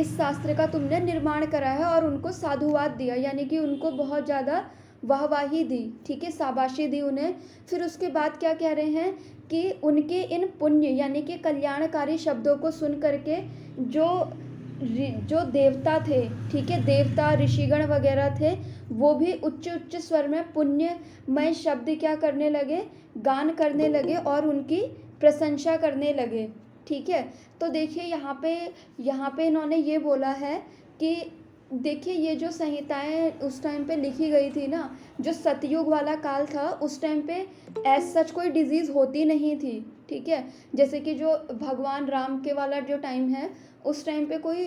शास्त्र का तुमने निर्माण करा है और उनको साधुवाद दिया, यानी कि उनको बहुत ज़्यादा वाहवाही दी, ठीक है, शाबाशी दी उन्हें। फिर उसके बाद क्या कह रहे हैं कि उनके इन पुण्य यानी कि कल्याणकारी शब्दों को सुन करके जो देवता थे, ठीक है, देवता ऋषिगण वगैरह थे, वो भी उच्च उच्च स्वर में पुण्यमय शब्द क्या करने लगे, गान करने लगे और उनकी प्रशंसा करने लगे, ठीक है। तो देखिए यहाँ पे इन्होंने ये बोला है कि देखिए ये जो संहिताएँ उस टाइम पे लिखी गई थी ना, जो सतयुग वाला काल था उस टाइम पे एज़ सच कोई डिज़ीज़ होती नहीं थी, ठीक है। जैसे कि जो भगवान राम के वाला जो टाइम है, उस टाइम पे कोई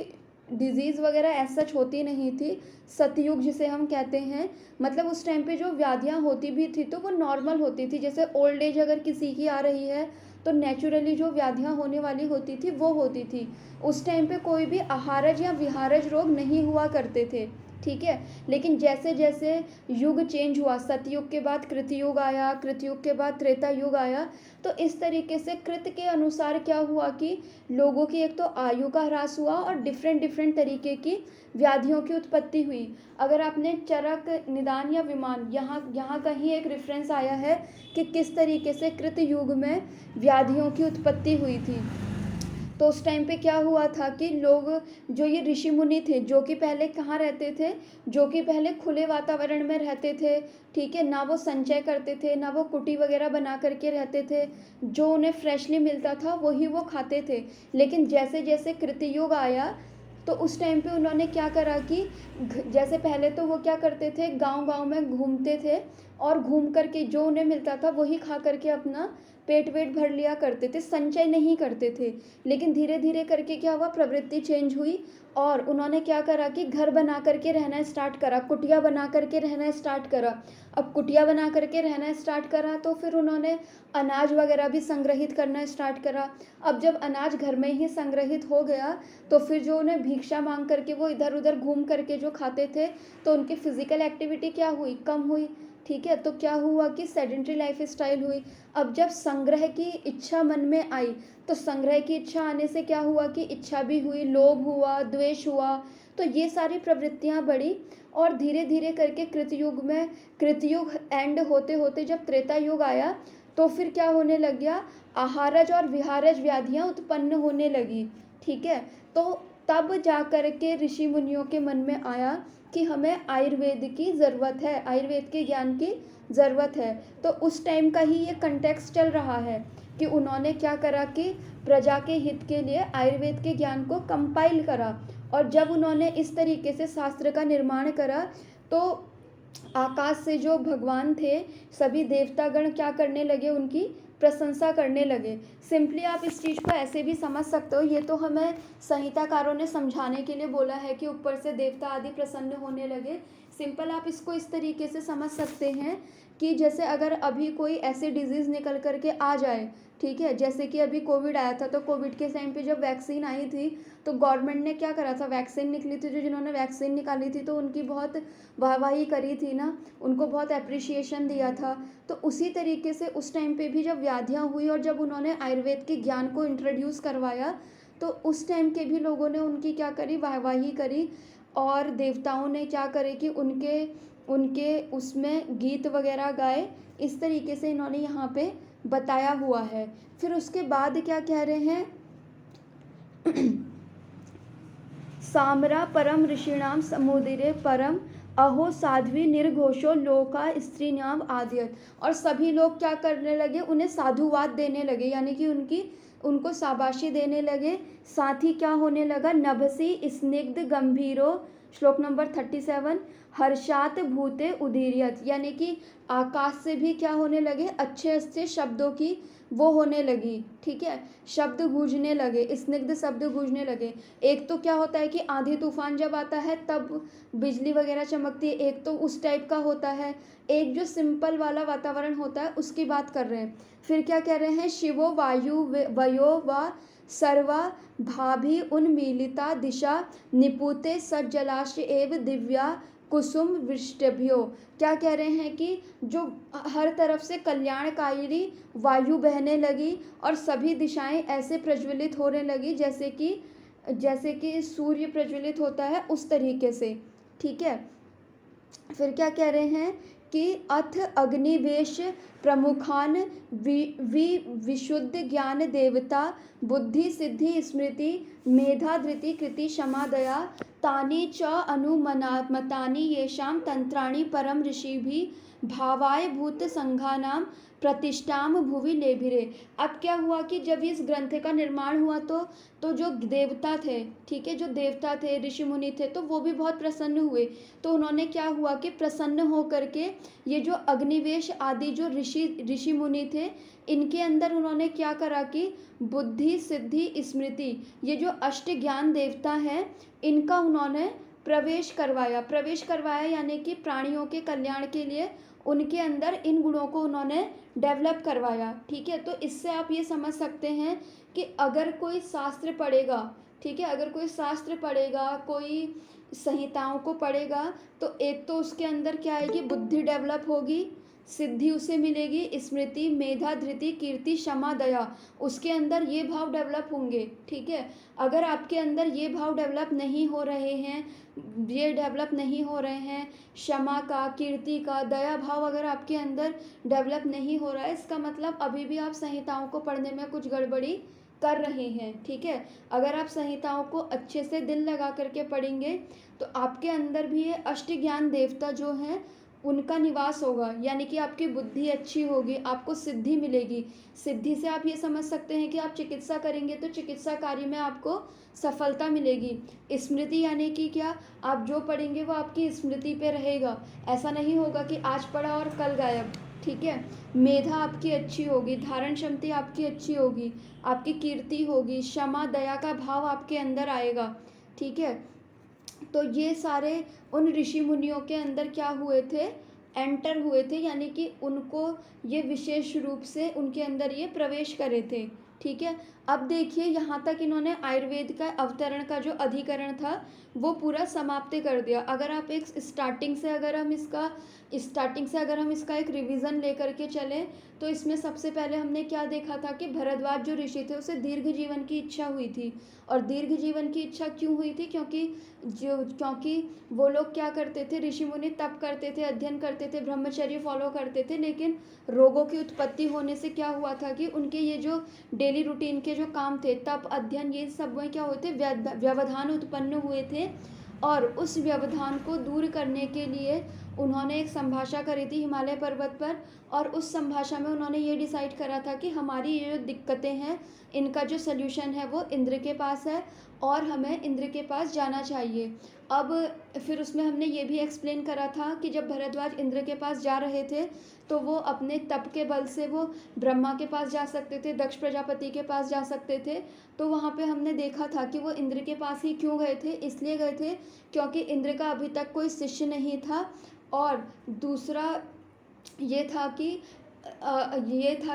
डिज़ीज़ वगैरह एज़ सच होती नहीं थी। सतयुग जिसे हम कहते हैं, मतलब उस टाइम पे जो व्याधियाँ होती भी थी तो वो नॉर्मल होती थी। जैसे ओल्ड एज अगर किसी की आ रही है तो नेचुरली जो व्याधियाँ होने वाली होती थी वो होती थी। उस टाइम पे कोई भी आहारज या विहारज रोग नहीं हुआ करते थे, ठीक है। लेकिन जैसे जैसे युग चेंज हुआ, सतयुग के बाद कृतयुग आया, कृतयुग के बाद त्रेता युग आया, तो इस तरीके से कृत के अनुसार क्या हुआ कि लोगों की एक तो आयु का ह्रास हुआ और डिफरेंट डिफरेंट तरीके की व्याधियों की उत्पत्ति हुई। अगर आपने चरक, निदान या विमान, यहाँ यहाँ कहीं एक रेफरेंस आया है कि किस तरीके से कृत युग में व्याधियों की उत्पत्ति हुई थी। तो उस टाइम पे क्या हुआ था कि लोग, जो ये ऋषि मुनि थे, जो कि पहले कहाँ रहते थे, जो कि पहले खुले वातावरण में रहते थे, ठीक है। ना वो संचय करते थे, ना वो कुटी वगैरह बना करके रहते थे, जो उन्हें फ्रेशली मिलता था वही वो खाते थे। लेकिन जैसे जैसे कृतयुग आया तो उस टाइम पे उन्होंने क्या करा कि जैसे पहले तो वो क्या करते थे, गांव-गांव में घूमते थे और घूम कर के जो उन्हें मिलता था वही खा करके अपना पेट वेट भर लिया करते थे, संचय नहीं करते थे। लेकिन धीरे धीरे करके क्या हुआ, प्रवृत्ति चेंज हुई और उन्होंने क्या करा कि घर बना करके रहना स्टार्ट करा, कुटिया बना करके रहना स्टार्ट करा। अब कुटिया बना करके रहना स्टार्ट करा तो फिर उन्होंने अनाज वगैरह भी संग्रहित करना स्टार्ट करा। अब जब अनाज घर में ही संग्रहित हो गया तो फिर जो उन्हें भिक्षा मांग करके वो इधर उधर घूम करके जो खाते थे, तो उनकी फिजिकल एक्टिविटी क्या हुई, कम हुई, ठीक है। तो क्या हुआ कि सेडेंट्री लाइफ स्टाइल हुई। अब जब संग्रह की इच्छा मन में आई, तो संग्रह की इच्छा आने से क्या हुआ कि इच्छा भी हुई, लोभ हुआ, द्वेष हुआ, तो ये सारी प्रवृत्तियां बढ़ी। और धीरे धीरे करके कृतयुग में, कृतयुग एंड होते होते जब त्रेता युग आया तो फिर क्या होने लग गया, आहारज और विहारज व्याधियां उत्पन्न होने लगी, ठीक है। तो तब जा कर के ऋषि मुनियों के मन में आया कि हमें आयुर्वेद की ज़रूरत है, आयुर्वेद के ज्ञान की ज़रूरत है। तो उस टाइम का ही ये कंटेक्स्ट चल रहा है कि उन्होंने क्या करा कि प्रजा के हित के लिए आयुर्वेद के ज्ञान को कंपाइल करा। और जब उन्होंने इस तरीके से शास्त्र का निर्माण करा तो आकाश से जो भगवान थे, सभी देवतागण क्या करने लगे, उनकी प्रशंसा करने लगे। सिंपली आप इस चीज़ को ऐसे भी समझ सकते हो, ये तो हमें संहिताकारों ने समझाने के लिए बोला है कि ऊपर से देवता आदि प्रसन्न होने लगे। सिंपल आप इसको इस तरीके से समझ सकते हैं कि जैसे अगर अभी कोई ऐसी डिजीज़ निकल करके आ जाए, ठीक है, जैसे कि अभी कोविड आया था, तो कोविड के टाइम पे जब वैक्सीन आई थी तो गवर्नमेंट ने क्या करा था, वैक्सीन निकली थी, जो जिन्होंने वैक्सीन निकाली थी तो उनकी बहुत वाहवाही करी थी ना, उनको बहुत अप्रिशिएशन दिया था। तो उसी तरीके से उस टाइम पे भी जब व्याधियाँ हुई और जब उन्होंने आयुर्वेद के ज्ञान को इंट्रोड्यूस करवाया, तो उस टाइम के भी लोगों ने उनकी क्या करी, वाहवाही करी। और देवताओं ने क्या करे कि उनके उनके उसमें गीत वगैरह गाए। इस तरीके से इन्होंने यहाँ पे बताया हुआ है। फिर उसके बाद क्या कह रहे हैं, सामरा परम ऋषिणाम समुदिरे परम अहो साध्वी निर्घोषो लोका स्त्रीणाम आद्यत। और सभी लोग क्या करने लगे, उन्हें साधुवाद देने लगे, यानी कि उनको शाबाशी देने लगे। साथ ही क्या होने लगा, नभसी स्निग्ध गंभीरो, श्लोक नंबर 37, हर्षात भूते उदीर्यत, यानी कि आकाश से भी क्या होने लगे, अच्छे अच्छे शब्दों की वो होने लगी, ठीक है, शब्द गूंजने लगे, स्निग्ध शब्द गूंजने लगे। एक तो क्या होता है कि आंधी तूफान जब आता है तब बिजली वगैरह चमकती है, एक तो उस टाइप का होता है, एक जो सिंपल वाला वातावरण होता है उसकी बात कर रहे हैं। फिर क्या कह रहे हैं, शिवो वायु वयो व सर्वा भाभी उन्मीलिता दिशा निपुते सज्जलाश एव दिव्या कुसुम वृष्टभ्यो। क्या कह रहे हैं कि जो हर तरफ से कल्याणकारी वायु बहने लगी और सभी दिशाएं ऐसे प्रज्वलित होने लगी जैसे कि सूर्य प्रज्वलित होता है उस तरीके से, ठीक है। फिर क्या कह रहे हैं कि अथ अग्निवेश प्रमुखान विशुद्ध ज्ञान देवता बुद्धि सिद्धि स्मृति मेधा धृति कृति क्षमा दया तानि च अनुमनामतानि येषां तंत्राणि परम ऋषिभिः भावाय भूत संघानां प्रतिष्ठाम भुवि लेभिरे। अब क्या हुआ कि जब इस ग्रंथ का निर्माण हुआ तो जो देवता थे, ठीक है, जो देवता थे, ऋषि मुनि थे, तो वो भी बहुत प्रसन्न हुए। तो उन्होंने क्या हुआ कि प्रसन्न हो करके ये जो अग्निवेश आदि जो ऋषि मुनि थे, इनके अंदर उन्होंने क्या करा कि बुद्धि सिद्धि स्मृति, ये जो अष्ट ज्ञान देवता हैं, इनका उन्होंने प्रवेश करवाया यानी कि प्राणियों के कल्याण के लिए उनके अंदर इन गुणों को उन्होंने डेवलप करवाया। ठीक है, तो इससे आप ये समझ सकते हैं कि अगर कोई शास्त्र पढ़ेगा, ठीक है, अगर कोई शास्त्र पढ़ेगा, कोई संहिताओं को पढ़ेगा, तो एक तो उसके अंदर क्या आएगी, बुद्धि डेवलप होगी, सिद्धि उसे मिलेगी, स्मृति, मेधा, धृति, कीर्ति, क्षमा, दया, उसके अंदर ये भाव डेवलप होंगे। ठीक है, अगर आपके अंदर ये भाव डेवलप नहीं हो रहे हैं, क्षमा का, कीर्ति का, दया भाव अगर आपके अंदर डेवलप नहीं हो रहा है, इसका मतलब अभी भी आप संहिताओं को पढ़ने में कुछ गड़बड़ी कर रहे हैं। ठीक है, अगर आप संहिताओं को अच्छे से दिल लगा करके पढ़ेंगे तो आपके अंदर भी ये अष्ट ज्ञान देवता जो हैं उनका निवास होगा, यानी कि आपकी बुद्धि अच्छी होगी, आपको सिद्धि मिलेगी। सिद्धि से आप ये समझ सकते हैं कि आप चिकित्सा करेंगे तो चिकित्सा कार्य में आपको सफलता मिलेगी। स्मृति यानी कि क्या, आप जो पढ़ेंगे वो आपकी स्मृति पे रहेगा, ऐसा नहीं होगा कि आज पढ़ा और कल गायब। ठीक है, मेधा आपकी अच्छी होगी, धारण क्षमता आपकी अच्छी होगी, आपकी कीर्ति होगी, क्षमा दया का भाव आपके अंदर आएगा। ठीक है, तो ये सारे उन ऋषि मुनियों के अंदर क्या हुए थे, एंटर हुए थे, यानी कि उनको ये विशेष रूप से उनके अंदर ये प्रवेश करे थे। ठीक है, अब देखिए यहाँ तक इन्होंने आयुर्वेद का अवतरण का जो अधिकरण था वो पूरा समाप्त कर दिया। अगर आप एक स्टार्टिंग से अगर हम इसका एक रिवीजन लेकर के चलें तो इसमें सबसे पहले हमने क्या देखा था कि भरद्वाज जो ऋषि थे उसे दीर्घ जीवन की इच्छा हुई थी। और दीर्घ जीवन की इच्छा क्यों हुई थी, क्योंकि वो लोग क्या करते थे, ऋषि मुनि तप करते थे, अध्ययन करते थे, ब्रह्मचर्य फॉलो करते थे, लेकिन रोगों की उत्पत्ति होने से क्या हुआ था कि उनके ये जो डेली रूटीन के जो काम थे, तप अध्ययन, ये सब में क्या हुए थे, व्यवधान उत्पन्न हुए थे। और उस व्यवधान को दूर करने के लिए उन्होंने एक संभाषा करी थी हिमालय पर्वत पर, और उस संभाषा में उन्होंने ये डिसाइड करा था कि हमारी ये जो दिक्कतें हैं इनका जो सल्यूशन है वो इंद्र के पास है और हमें इंद्र के पास जाना चाहिए। अब फिर उसमें हमने ये भी एक्सप्लेन करा था कि जब भरद्वाज इंद्र के पास जा रहे थे तो वो अपने तप के बल से वो ब्रह्मा के पास जा सकते थे, दक्ष प्रजापति के पास जा सकते थे। तो वहाँ पे हमने देखा था कि वो इंद्र के पास ही क्यों गए थे, इसलिए गए थे क्योंकि इंद्र का अभी तक कोई शिष्य नहीं था। और दूसरा ये था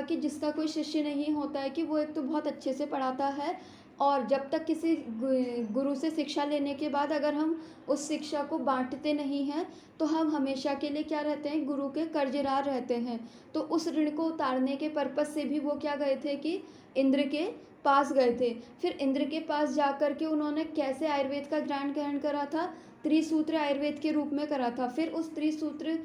कि जिसका कोई शिष्य नहीं होता है कि वो एक तो बहुत अच्छे से पढ़ाता है, और जब तक किसी गुरु से शिक्षा लेने के बाद अगर हम उस शिक्षा को बांटते नहीं हैं तो हम हमेशा के लिए क्या रहते हैं, गुरु के कर्जदार रहते हैं। तो उस ऋण को उतारने के पर्पस से भी वो क्या गए थे कि इंद्र के पास गए थे। फिर इंद्र के पास जाकर के उन्होंने कैसे आयुर्वेद का ज्ञान ग्रहण करा था, त्रिसूत्र आयुर्वेद के रूप में करा था। फिर उस त्रिसूत्र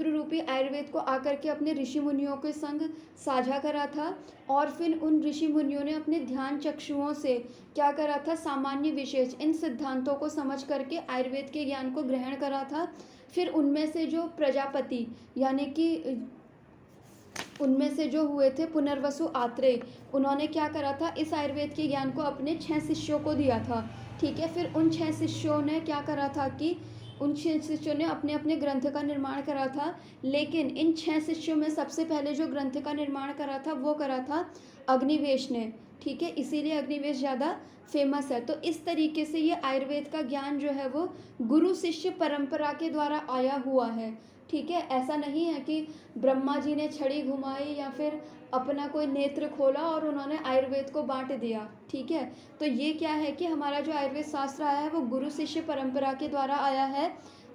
रूपी आयुर्वेद को आकर के अपने ऋषि मुनियों के संग साझा करा था। और फिर उन ऋषि मुनियों ने अपने ध्यान चक्षुओं से क्या करा था, सामान्य विशेष इन सिद्धांतों को समझ करके आयुर्वेद के ज्ञान को ग्रहण करा था। फिर उनमें से जो प्रजापति यानी कि उनमें से जो हुए थे पुनर्वसु आत्रेय, उन्होंने क्या करा था, इस आयुर्वेद के ज्ञान को अपने 6 शिष्यों को दिया था। ठीक है, फिर उन 6 शिष्यों ने क्या करा था कि उन 6 शिष्यों ने अपने अपने ग्रंथ का निर्माण करा था। लेकिन इन 6 शिष्यों में सबसे पहले जो ग्रंथ का निर्माण करा था वो करा था अग्निवेश ने। ठीक है, इसीलिए अग्निवेश ज़्यादा फेमस है। तो इस तरीके से ये आयुर्वेद का ज्ञान जो है वो गुरु शिष्य परंपरा के द्वारा आया हुआ है। ठीक है, ऐसा नहीं है कि ब्रह्मा जी ने छड़ी घुमाई या फिर अपना कोई नेत्र खोला और उन्होंने आयुर्वेद को बांट दिया। ठीक है, तो ये क्या है कि हमारा जो आयुर्वेद शास्त्र आया है वो गुरु शिष्य परंपरा के द्वारा आया है।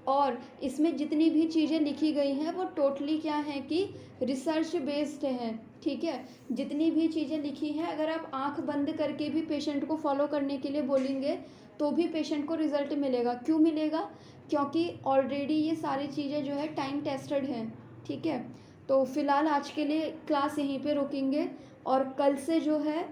और इसमें जितनी भी चीज़ें लिखी गई हैं वो टोटली क्या है कि रिसर्च बेस्ड हैं। ठीक है, जितनी भी चीज़ें लिखी हैं अगर आप आंख बंद करके भी पेशेंट को फॉलो करने के लिए बोलेंगे तो भी पेशेंट को रिजल्ट मिलेगा। क्यों मिलेगा, क्योंकि ऑलरेडी ये सारी चीज़ें जो है टाइम टेस्टेड हैं। ठीक है, तो फ़िलहाल आज के लिए क्लास यहीं पे रोकेंगे और कल से जो है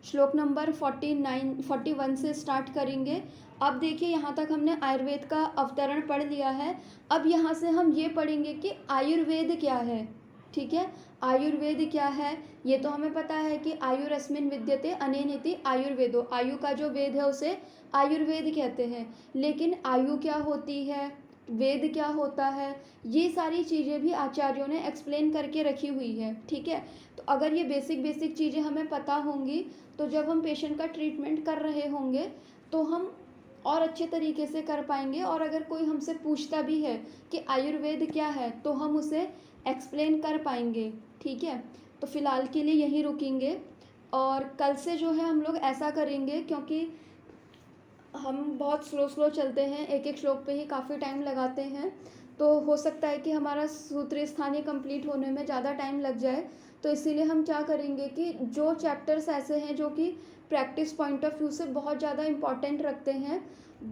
श्लोक नंबर 41 से स्टार्ट करेंगे। अब देखिए यहाँ तक हमने आयुर्वेद का अवतरण पढ़ लिया है। अब यहाँ से हम ये पढ़ेंगे कि आयुर्वेद क्या है। ठीक है, आयुर्वेद क्या है ये तो हमें पता है कि आयुरस्मिन् विद्यते अनेनेति आयुर्वेदो, आयु का जो वेद है उसे आयुर्वेद कहते हैं। लेकिन आयु क्या होती है, वेद क्या होता है, ये सारी चीज़ें भी आचार्यों ने एक्सप्लेन करके रखी हुई है। ठीक है, तो अगर ये बेसिक चीज़ें हमें पता होंगी तो जब हम पेशेंट का ट्रीटमेंट कर रहे होंगे तो हम और अच्छे तरीके से कर पाएंगे। और अगर कोई हमसे पूछता भी है कि आयुर्वेद क्या है तो हम उसे एक्सप्लेन कर पाएंगे। ठीक है, तो फ़िलहाल के लिए यहीं रुकेंगे और कल से जो है हम लोग ऐसा करेंगे, क्योंकि हम बहुत स्लो चलते हैं, एक एक श्लोक पे ही काफ़ी टाइम लगाते हैं, तो हो सकता है कि हमारा सूत्र स्थानीय कंप्लीट होने में ज़्यादा टाइम लग जाए। तो इसीलिए हम क्या करेंगे कि जो चैप्टर्स ऐसे हैं जो कि प्रैक्टिस पॉइंट ऑफ व्यू से बहुत ज़्यादा इम्पॉर्टेंट रखते हैं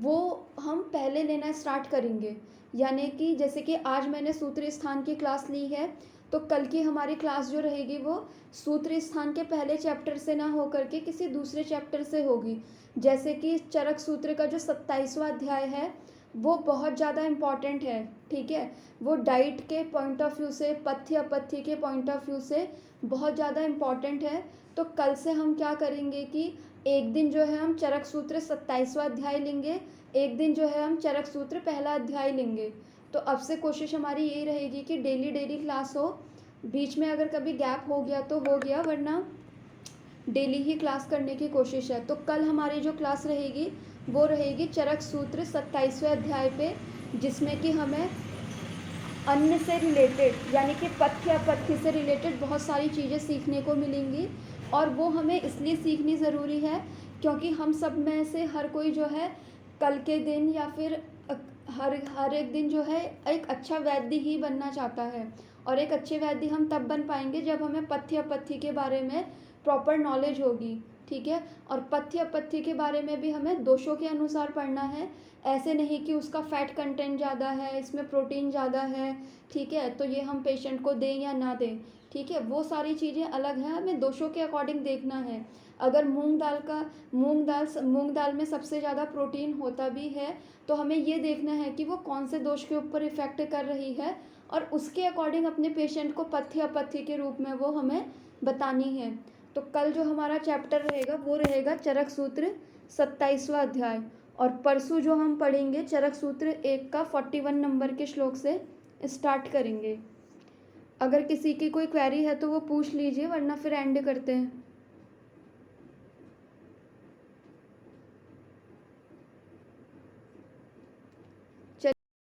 वो हम पहले लेना स्टार्ट करेंगे। यानी कि जैसे कि आज मैंने सूत्र स्थान की क्लास ली है, तो कल की हमारी क्लास जो रहेगी वो सूत्र स्थान के पहले चैप्टर से ना होकर के किसी दूसरे चैप्टर से होगी। जैसे कि चरक सूत्र का जो 27वां अध्याय है वो बहुत ज़्यादा इम्पॉर्टेंट है। ठीक है, वो डाइट के पॉइंट ऑफ व्यू से, पथ्य अपथ्य के पॉइंट ऑफ व्यू से बहुत ज़्यादा इम्पॉर्टेंट है। तो कल से हम क्या करेंगे कि एक दिन जो है हम चरक सूत्र 27वां अध्याय लेंगे, एक दिन जो है हम चरक सूत्र पहला अध्याय लेंगे। तो अब से कोशिश हमारी यही रहेगी कि डेली क्लास हो, बीच में अगर कभी गैप हो गया तो हो गया, वरना डेली ही क्लास करने की कोशिश है। तो कल हमारी जो क्लास रहेगी वो रहेगी चरक सूत्र 27वें अध्याय पे, जिसमें कि हमें अन्न से रिलेटेड यानी कि पथ्य अपथ्य से रिलेटेड बहुत सारी चीज़ें सीखने को मिलेंगी। और वो हमें इसलिए सीखनी ज़रूरी है क्योंकि हम सब में से हर कोई जो है कल के दिन या फिर हर एक दिन जो है एक अच्छा वैद्य ही बनना चाहता है। और एक अच्छे वैद्य हम तब बन पाएंगे जब हमें पथ्य अपथ्य के बारे में प्रॉपर नॉलेज होगी। ठीक है, और पथ्य अपथ्य के बारे में भी हमें दोषों के अनुसार पढ़ना है, ऐसे नहीं कि उसका फैट कंटेंट ज़्यादा है, इसमें प्रोटीन ज़्यादा है। ठीक है, तो ये हम पेशेंट को दें या ना दें। ठीक है, वो सारी चीज़ें अलग हैं, हमें दोषों के अकॉर्डिंग देखना है। अगर मूंग दाल में सबसे ज़्यादा प्रोटीन होता भी है तो हमें ये देखना है कि वो कौन से दोष के ऊपर इफ़ेक्ट कर रही है और उसके अकॉर्डिंग अपने पेशेंट को पथ्य अपथ्य के रूप में वो हमें बतानी है। तो कल जो हमारा चैप्टर रहेगा वो रहेगा चरक सूत्र 27वां अध्याय, और परसों जो हम पढ़ेंगे चरक सूत्र 1 का 41 नंबर के श्लोक से स्टार्ट करेंगे। अगर किसी की कोई क्वेरी है तो वो पूछ लीजिए, वरना फिर एंड करते हैं।